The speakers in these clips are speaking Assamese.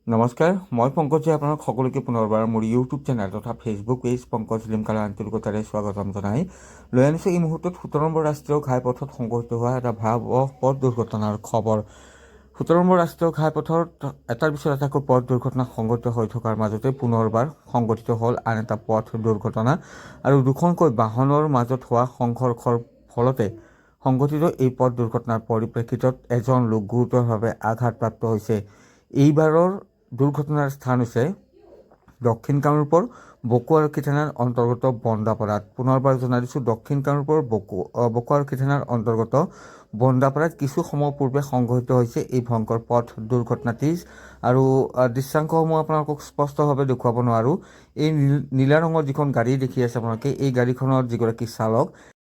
নমস্কাৰ, মই পংকজে আপোনাক সকলোকে পুনৰবাৰ মোৰ ইউটিউব চেনেল তথা ফেচবুক পেজ পংকজ লিমকালৰ আন্তৰিকতাৰে স্বাগতম জনাই লৈ আনিছোঁ এই মুহূৰ্তত 17 নম্বৰ ৰাষ্ট্ৰীয় ঘাইপথত সংঘটিত হোৱা এটা ভয়াৱহ পথ দুৰ্ঘটনাৰ খবৰ। 17 নম্বৰ ৰাষ্ট্ৰীয় ঘাইপথত এটাৰ পিছত এটাকৈ পথ দুৰ্ঘটনা সংঘটিত হৈ থকাৰ মাজতে পুনৰবাৰ সংঘটিত হ'ল আন এটা পথ দুৰ্ঘটনা আৰু দুখনকৈ বাহনৰ মাজত হোৱা সংঘৰ্ষৰ ফলতে সংঘটিত এই পথ দুৰ্ঘটনাৰ পৰিপ্ৰেক্ষিতত এজন লোক গুৰুতৰভাৱে আঘাতপ্ৰাপ্ত হৈছে। এইবাৰৰ দুৰ্ঘটনাৰ স্থান হৈছে দক্ষিণ কামৰূপৰ বকো আৰক্ষী থানাৰ অন্তৰ্গত বন্দাপাৰাত। পুনৰবাৰ জনাই দিছোঁ, দক্ষিণ কামৰূপৰ বকো আৰক্ষী থানাৰ অন্তৰ্গত বন্দাপাৰাত কিছু সময় পূৰ্বে সংঘটিত হৈছে এই ভয়ংকৰ পথ দুৰ্ঘটনাটি। আৰু দৃশ্যাংশসমূহ আপোনালোকক স্পষ্টভাৱে দেখুৱাব নোৱাৰোঁ। এই নীলা ৰঙৰ যিখন গাড়ী দেখি আছে আপোনালোকে, এই গাড়ীখনৰ যিগৰাকী চালক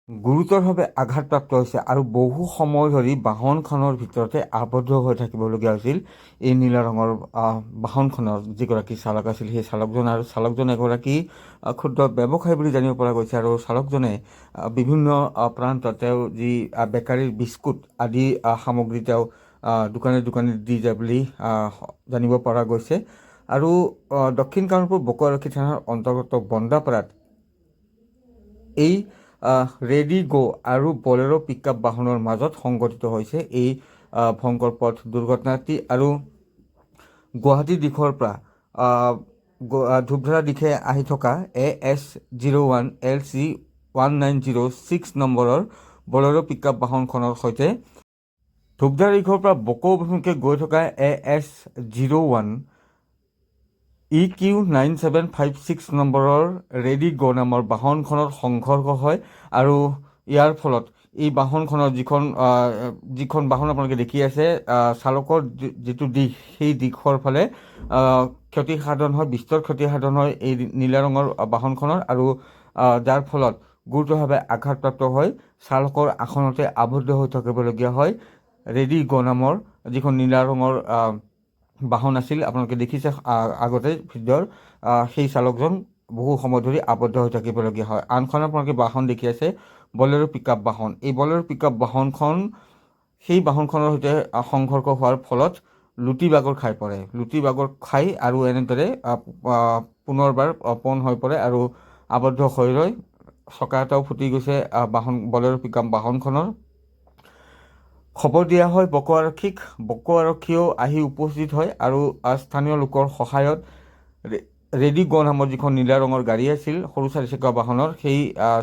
গুৰুতৰভাৱে আঘাতপ্ৰাপ্ত হৈছে আৰু বহু সময় ধৰি বাহনখনৰ ভিতৰতে আবদ্ধ হৈ থাকিবলগীয়া হৈছিল। এই নীলা ৰঙৰ বাহনখনৰ যিগৰাকী চালক আছিল সেই চালকজন, আৰু চালকজন এগৰাকী ক্ষুদ্ৰ ব্যৱসায়ী বুলি জানিব পৰা গৈছে। আৰু চালকজনে বিভিন্ন প্ৰান্তত তেওঁ যি বেকাৰীৰ বিস্কুট আদি সামগ্ৰী তেওঁ দোকানে দোকানে দি যায় বুলি জানিব পৰা গৈছে। আৰু দক্ষিণ কামৰূপৰ বকো আৰক্ষী থানাৰ অন্তৰ্গত বন্দাপাৰাত এই ৰেডি গ' আৰু বলেৰো পিকআপ বাহনৰ মাজত সংঘটিত হৈছে এই ভয়ংকৰ পথ দুৰ্ঘটনাটি। আৰু গুৱাহাটী দিশৰ পৰা ধূপধাৰা দিশে আহি থকা AS01 LC 1906 নম্বৰৰ বলেৰো পিকআপ বাহনখনৰ সৈতে ধূপধাৰা দিশৰ পৰা বকো অভিমুখে গৈ থকা AS01 EQ 9756 নম্বৰৰ ৰেডি গ' নামৰ বাহনখনৰ সংঘৰ্ষ হয়। আৰু ইয়াৰ ফলত এই বাহনখনৰ যিখন বাহন আপোনালোকে দেখি আছে, চালকৰ যিটো দিশ সেই দিশৰ ফালে ক্ষতিসাধন হয়, বিস্তৰ ক্ষতিসাধন হয় এই নীলা ৰঙৰ বাহনখনৰ। আৰু যাৰ ফলত গুৰুতৰভাৱে আঘাতপ্ৰাপ্ত হৈ চালকৰ আসনতে আবদ্ধ হৈ থাকিবলগীয়া হয়। ৰেডি গ' নামৰ যিখন নীলা ৰঙৰ বাহন আছিল, আপোনালোকে দেখিছে আগতে ভিডিঅ'ৰ, সেই চালকজন বহু সময় ধৰি আবদ্ধ হৈ থাকিবলগীয়া হয়। আনখন আপোনালোকে বাহন দেখি আছে বলেৰো পিকআপ বাহন। এই বলেৰো পিকআপ বাহনখন সেই বাহনখনৰ সৈতে সংঘৰ্ষ হোৱাৰ ফলত লুটি বাগৰ খাই পৰে। লুটি বাগৰ খাই আৰু এনেদৰে পুনৰবাৰ পণ হৈ পৰে আৰু আবদ্ধ হৈ ৰয়। চকা এটাও ফুটি গৈছে বলেৰো পিকআপ বাহনখনৰ। খবৰ দিয়া হয় বকো আৰক্ষীক। বকো আৰক্ষীয়েও আহি উপস্থিত হয় আৰু স্থানীয় লোকৰ সহায়ত ৰেডি গ' নামৰ যিখন নীলা ৰঙৰ গাড়ী আছিল সৰু চাৰিচকীয়া বাহনৰ, সেই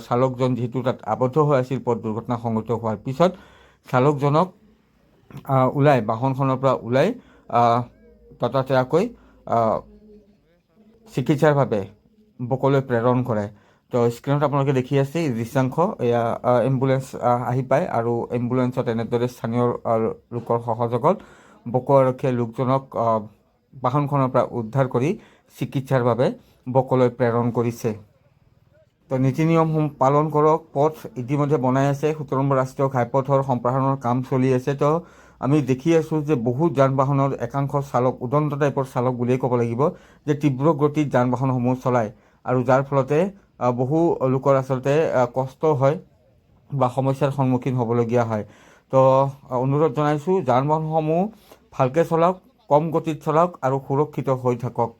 চালকজন যিহেতু তাত আবদ্ধ হৈ আছিল পথ দুৰ্ঘটনা সংঘটিত হোৱাৰ পিছত, চালকজনক বাহনখনৰ পৰা ওলাই ততাতৈয়াকৈ চিকিৎসাৰ বাবে বকোলৈ প্ৰেৰণ কৰে। তো স্ক্ৰীণত আপোনালোকে দেখি আছে দৃশ্যাংশ, এয়া এম্বুলেঞ্চ আহি পায় আৰু এম্বুলেঞ্চত এনেদৰে স্থানীয় লোকৰ সহযোগত বকো আৰক্ষীয়ে লোকজনক বাহনখনৰ পৰা উদ্ধাৰ কৰি চিকিৎসাৰ বাবে বকোলৈ প্ৰেৰণ কৰিছে। তো নীতি নিয়মসমূহ পালন কৰক। পথ ইতিমধ্যে বনাই আছে, 17 নম্বৰ ৰাষ্ট্ৰীয় ঘাইপথৰ সম্প্ৰসাৰণৰ কাম চলি আছে। তো আমি দেখি আছোঁ যে বহুত যান বাহনৰ একাংশ চালক, উদন্ত টাইপৰ চালক বুলিয়েই ক'ব লাগিব, যে তীব্ৰ গতিত যান বাহনসমূহ চলায় আৰু যাৰ ফলতে বহু লোকৰ আচলতে কষ্ট হয় বা সমস্যাৰ সন্মুখীন হ'বলগীয়া হয়। তো অনুৰোধ জনাইছোঁ, যান বাহনসমূহ ভালকৈ চলাওক, কম গতিত চলাওক আৰু সুৰক্ষিত হৈ থাকক।